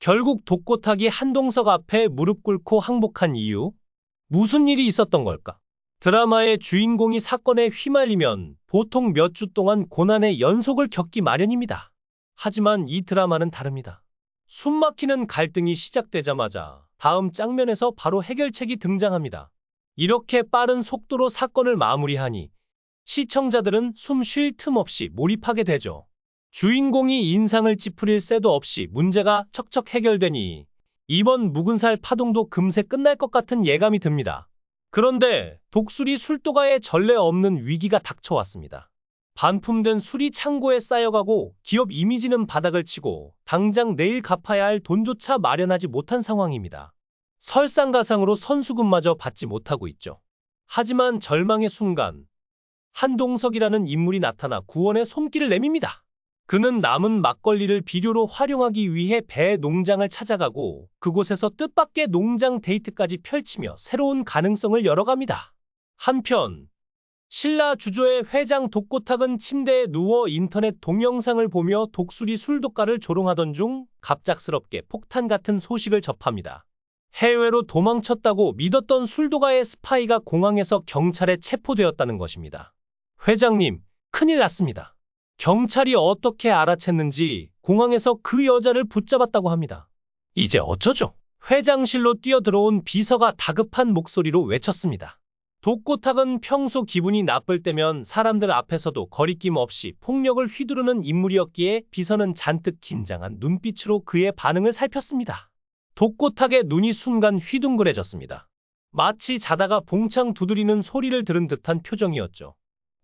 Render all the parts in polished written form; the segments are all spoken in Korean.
결국 독고타기 한동석 앞에 무릎 꿇고 항복한 이유? 무슨 일이 있었던 걸까? 드라마의 주인공이 사건에 휘말리면 보통 몇 주 동안 고난의 연속을 겪기 마련입니다. 하지만 이 드라마는 다릅니다. 숨막히는 갈등이 시작되자마자 다음 장면에서 바로 해결책이 등장합니다. 이렇게 빠른 속도로 사건을 마무리하니 시청자들은 숨 쉴 틈 없이 몰입하게 되죠. 주인공이 인상을 찌푸릴 새도 없이 문제가 척척 해결되니 이번 묵은살 파동도 금세 끝날 것 같은 예감이 듭니다. 그런데 독수리 술도가에 전례 없는 위기가 닥쳐왔습니다. 반품된 술이 창고에 쌓여가고 기업 이미지는 바닥을 치고 당장 내일 갚아야 할 돈조차 마련하지 못한 상황입니다. 설상가상으로 선수금마저 받지 못하고 있죠. 하지만 절망의 순간 한동석이라는 인물이 나타나 구원의 손길을 내밉니다. 그는 남은 막걸리를 비료로 활용하기 위해 배 농장을 찾아가고 그곳에서 뜻밖의 농장 데이트까지 펼치며 새로운 가능성을 열어갑니다. 한편 신라 주조의 회장 독고탁은 침대에 누워 인터넷 동영상을 보며 독수리 술독가를 조롱하던 중 갑작스럽게 폭탄 같은 소식을 접합니다. 해외로 도망쳤다고 믿었던 술도가의 스파이가 공항에서 경찰에 체포되었다는 것입니다. 회장님, 큰일 났습니다. 경찰이 어떻게 알아챘는지 공항에서 그 여자를 붙잡았다고 합니다. 이제 어쩌죠? 회장실로 뛰어들어온 비서가 다급한 목소리로 외쳤습니다. 독고탁은 평소 기분이 나쁠 때면 사람들 앞에서도 거리낌 없이 폭력을 휘두르는 인물이었기에 비서는 잔뜩 긴장한 눈빛으로 그의 반응을 살폈습니다. 독고탁의 눈이 순간 휘둥그레졌습니다. 마치 자다가 봉창 두드리는 소리를 들은 듯한 표정이었죠.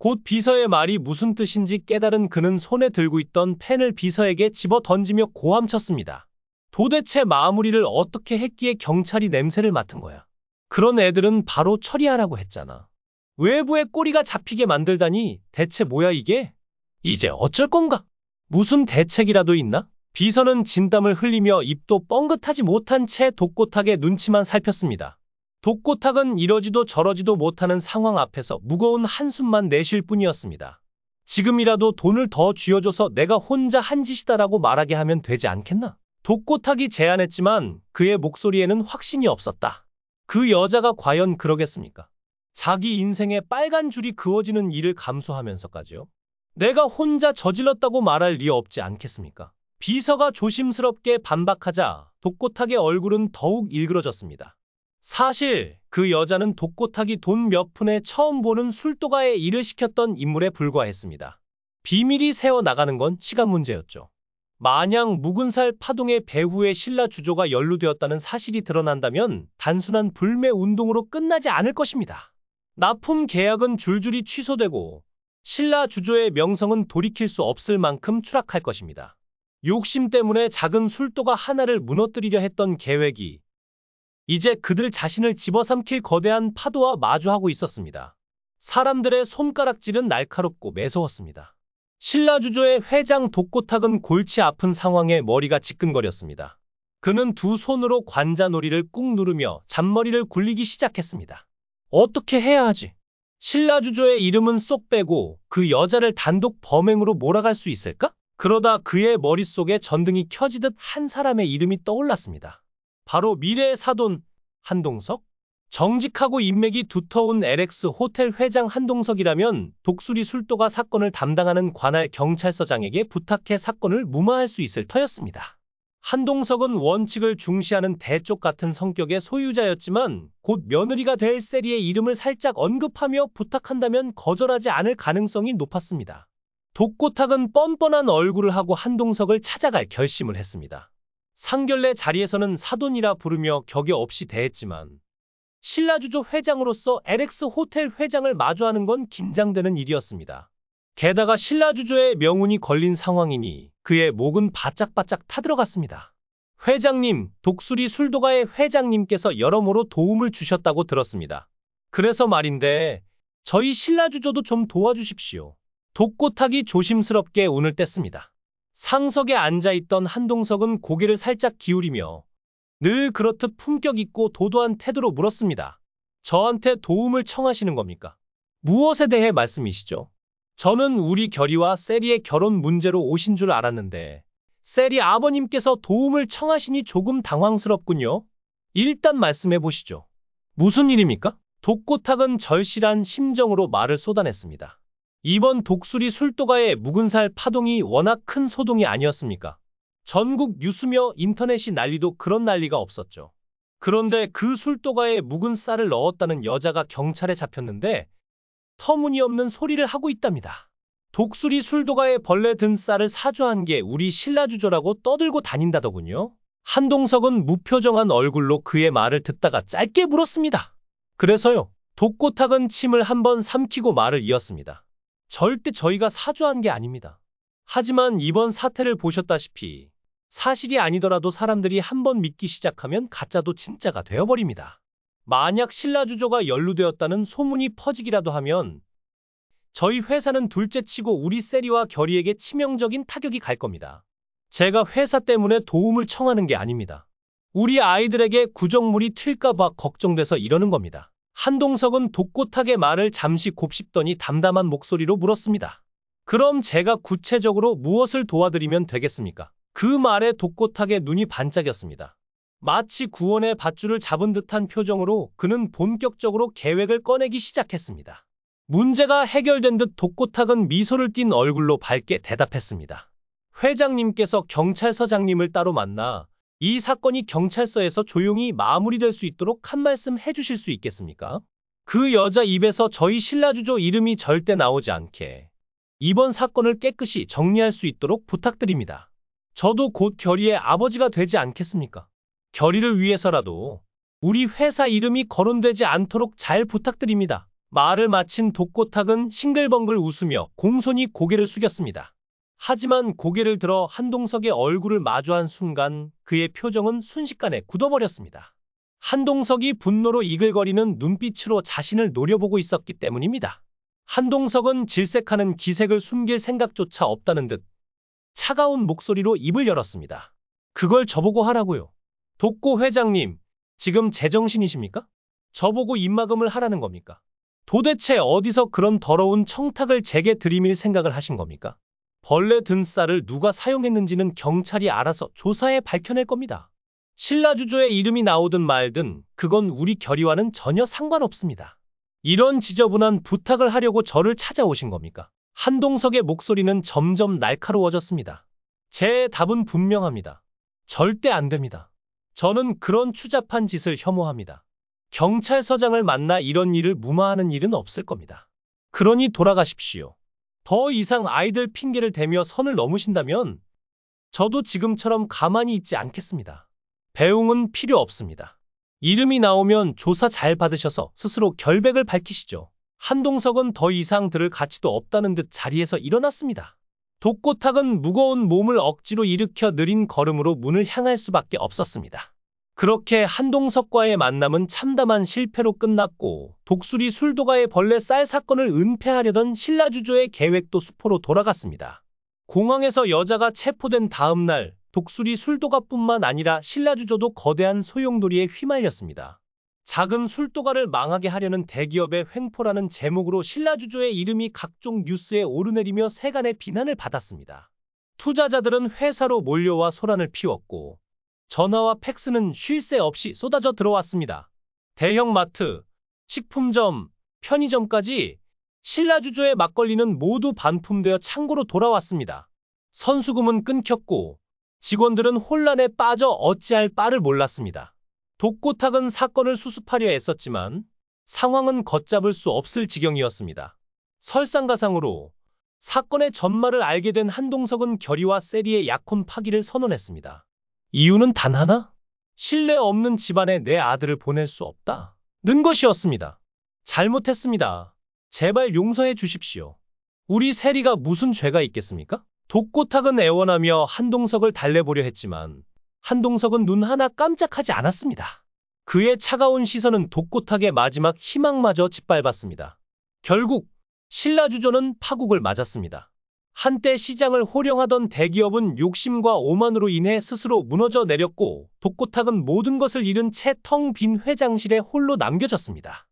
곧 비서의 말이 무슨 뜻인지 깨달은 그는 손에 들고 있던 펜을 비서에게 집어 던지며 고함쳤습니다. 도대체 마무리를 어떻게 했기에 경찰이 냄새를 맡은 거야? 그런 애들은 바로 처리하라고 했잖아. 외부의 꼬리가 잡히게 만들다니 대체 뭐야 이게? 이제 어쩔 건가? 무슨 대책이라도 있나? 비서는 진땀을 흘리며 입도 뻥긋하지 못한 채 독고탁의 눈치만 살폈습니다. 독고탁은 이러지도 저러지도 못하는 상황 앞에서 무거운 한숨만 내쉴 뿐이었습니다. 지금이라도 돈을 더 쥐어줘서 내가 혼자 한 짓이다라고 말하게 하면 되지 않겠나? 독고탁이 제안했지만 그의 목소리에는 확신이 없었다. 그 여자가 과연 그러겠습니까? 자기 인생에 빨간 줄이 그어지는 일을 감수하면서까지요? 내가 혼자 저질렀다고 말할 리 없지 않겠습니까? 비서가 조심스럽게 반박하자 독고탁의 얼굴은 더욱 일그러졌습니다. 사실 그 여자는 독고탁이 돈 몇 푼에 처음 보는 술도가에 일을 시켰던 인물에 불과했습니다. 비밀이 새어나가는 건 시간 문제였죠. 만약 묵은살 파동의 배후에 신라 주조가 연루되었다는 사실이 드러난다면 단순한 불매 운동으로 끝나지 않을 것입니다. 납품 계약은 줄줄이 취소되고 신라 주조의 명성은 돌이킬 수 없을 만큼 추락할 것입니다. 욕심 때문에 작은 술도가 하나를 무너뜨리려 했던 계획이 이제 그들 자신을 집어삼킬 거대한 파도와 마주하고 있었습니다. 사람들의 손가락질은 날카롭고 매서웠습니다. 신라 주조의 회장 독고탁은 골치 아픈 상황에 머리가 지끈거렸습니다. 그는 두 손으로 관자놀이를 꾹 누르며 잔머리를 굴리기 시작했습니다. 어떻게 해야 하지? 신라 주조의 이름은 쏙 빼고 그 여자를 단독 범행으로 몰아갈 수 있을까? 그러다 그의 머릿속에 전등이 켜지듯 한 사람의 이름이 떠올랐습니다. 바로 미래의 사돈 한동석? 정직하고 인맥이 두터운 LX 호텔 회장 한동석이라면 독수리 술도가 사건을 담당하는 관할 경찰서장에게 부탁해 사건을 무마할 수 있을 터였습니다. 한동석은 원칙을 중시하는 대쪽 같은 성격의 소유자였지만 곧 며느리가 될 세리의 이름을 살짝 언급하며 부탁한다면 거절하지 않을 가능성이 높았습니다. 독고탁은 뻔뻔한 얼굴을 하고 한동석을 찾아갈 결심을 했습니다. 상견례 자리에서는 사돈이라 부르며 격려 없이 대했지만 신라주조 회장으로서 LX 호텔 회장을 마주하는 건 긴장되는 일이었습니다. 게다가 신라주조의 명운이 걸린 상황이니 그의 목은 바짝바짝 타들어갔습니다. 회장님, 독수리 술도가의 회장님께서 여러모로 도움을 주셨다고 들었습니다. 그래서 말인데 저희 신라주조도 좀 도와주십시오. 독고탁이 조심스럽게 운을 뗐습니다. 상석에 앉아있던 한동석은 고개를 살짝 기울이며 늘 그렇듯 품격 있고 도도한 태도로 물었습니다. 저한테 도움을 청하시는 겁니까? 무엇에 대해 말씀이시죠? 저는 우리 결의와 세리의 결혼 문제로 오신 줄 알았는데 셀이 아버님께서 도움을 청하시니 조금 당황스럽군요. 일단 말씀해 보시죠. 무슨 일입니까? 독고탁은 절실한 심정으로 말을 쏟아냈습니다. 이번 독수리 술도가의 묵은살 파동이 워낙 큰 소동이 아니었습니까? 전국 뉴스며 인터넷이 난리도 그런 난리가 없었죠. 그런데 그 술도가에 묵은 쌀을 넣었다는 여자가 경찰에 잡혔는데 터무니없는 소리를 하고 있답니다. 독수리 술도가에 벌레 든 쌀을 사주한 게 우리 신라주조라고 떠들고 다닌다더군요. 한동석은 무표정한 얼굴로 그의 말을 듣다가 짧게 물었습니다. 그래서요. 독고탁은 침을 한번 삼키고 말을 이었습니다. 절대 저희가 사주한 게 아닙니다. 하지만 이번 사태를 보셨다시피 사실이 아니더라도 사람들이 한번 믿기 시작하면 가짜도 진짜가 되어버립니다. 만약 신라주조가 연루되었다는 소문이 퍼지기라도 하면 저희 회사는 둘째치고 우리 세리와 결의에게 치명적인 타격이 갈 겁니다. 제가 회사 때문에 도움을 청하는 게 아닙니다. 우리 아이들에게 구정물이 튈까봐 걱정돼서 이러는 겁니다. 한동석은 독고탁의 말을 잠시 곱씹더니 담담한 목소리로 물었습니다. 그럼 제가 구체적으로 무엇을 도와드리면 되겠습니까? 그 말에 독고탁의 눈이 반짝였습니다. 마치 구원의 밧줄을 잡은 듯한 표정으로 그는 본격적으로 계획을 꺼내기 시작했습니다. 문제가 해결된 듯 독고탁은 미소를 띤 얼굴로 밝게 대답했습니다. 회장님께서 경찰서장님을 따로 만나 이 사건이 경찰서에서 조용히 마무리될 수 있도록 한 말씀 해주실 수 있겠습니까? 그 여자 입에서 저희 신라주조 이름이 절대 나오지 않게 이번 사건을 깨끗이 정리할 수 있도록 부탁드립니다. 저도 곧 결의의 아버지가 되지 않겠습니까? 결의를 위해서라도 우리 회사 이름이 거론되지 않도록 잘 부탁드립니다. 말을 마친 독고탁은 싱글벙글 웃으며 공손히 고개를 숙였습니다. 하지만 고개를 들어 한동석의 얼굴을 마주한 순간 그의 표정은 순식간에 굳어버렸습니다. 한동석이 분노로 이글거리는 눈빛으로 자신을 노려보고 있었기 때문입니다. 한동석은 질색하는 기색을 숨길 생각조차 없다는 듯 차가운 목소리로 입을 열었습니다. 그걸 저보고 하라고요. 독고 회장님, 지금 제정신이십니까? 저보고 입막음을 하라는 겁니까? 도대체 어디서 그런 더러운 청탁을 제게 들이밀 생각을 하신 겁니까? 벌레 든 쌀을 누가 사용했는지는 경찰이 알아서 조사해 밝혀낼 겁니다. 신라주조의 이름이 나오든 말든 그건 우리 결의와는 전혀 상관없습니다. 이런 지저분한 부탁을 하려고 저를 찾아오신 겁니까? 한동석의 목소리는 점점 날카로워졌습니다. 제 답은 분명합니다. 절대 안 됩니다. 저는 그런 추잡한 짓을 혐오합니다. 경찰서장을 만나 이런 일을 무마하는 일은 없을 겁니다. 그러니 돌아가십시오. 더 이상 아이들 핑계를 대며 선을 넘으신다면 저도 지금처럼 가만히 있지 않겠습니다. 배웅은 필요 없습니다. 이름이 나오면 조사 잘 받으셔서 스스로 결백을 밝히시죠. 한동석은 더 이상 들을 가치도 없다는 듯 자리에서 일어났습니다. 독고탁은 무거운 몸을 억지로 일으켜 느린 걸음으로 문을 향할 수밖에 없었습니다. 그렇게 한동석과의 만남은 참담한 실패로 끝났고 독수리 술도가의 벌레 쌀 사건을 은폐하려던 신라주조의 계획도 수포로 돌아갔습니다. 공항에서 여자가 체포된 다음 날 독수리 술도가뿐만 아니라 신라주조도 거대한 소용돌이에 휘말렸습니다. 작은 술도가를 망하게 하려는 대기업의 횡포라는 제목으로 신라주조의 이름이 각종 뉴스에 오르내리며 세간의 비난을 받았습니다. 투자자들은 회사로 몰려와 소란을 피웠고 전화와 팩스는 쉴 새 없이 쏟아져 들어왔습니다. 대형마트, 식품점, 편의점까지 신라주조의 막걸리는 모두 반품되어 창고로 돌아왔습니다. 선수금은 끊겼고 직원들은 혼란에 빠져 어찌할 바를 몰랐습니다. 독고탁은 사건을 수습하려 애썼지만 상황은 걷잡을 수 없을 지경이었습니다. 설상가상으로 사건의 전말을 알게 된 한동석은 결의와 세리의 약혼 파기를 선언했습니다. 이유는 단 하나? 신뢰 없는 집안에 내 아들을 보낼 수 없다는 것이었습니다. 잘못했습니다. 제발 용서해 주십시오. 우리 세리가 무슨 죄가 있겠습니까? 독고탁은 애원하며 한동석을 달래보려 했지만 한동석은 눈 하나 깜짝하지 않았습니다. 그의 차가운 시선은 독고탁의 마지막 희망마저 짓밟았습니다. 결국 신라주조는 파국을 맞았습니다. 한때 시장을 호령하던 대기업은 욕심과 오만으로 인해 스스로 무너져 내렸고 독고탁은 모든 것을 잃은 채 텅 빈 회장실에 홀로 남겨졌습니다.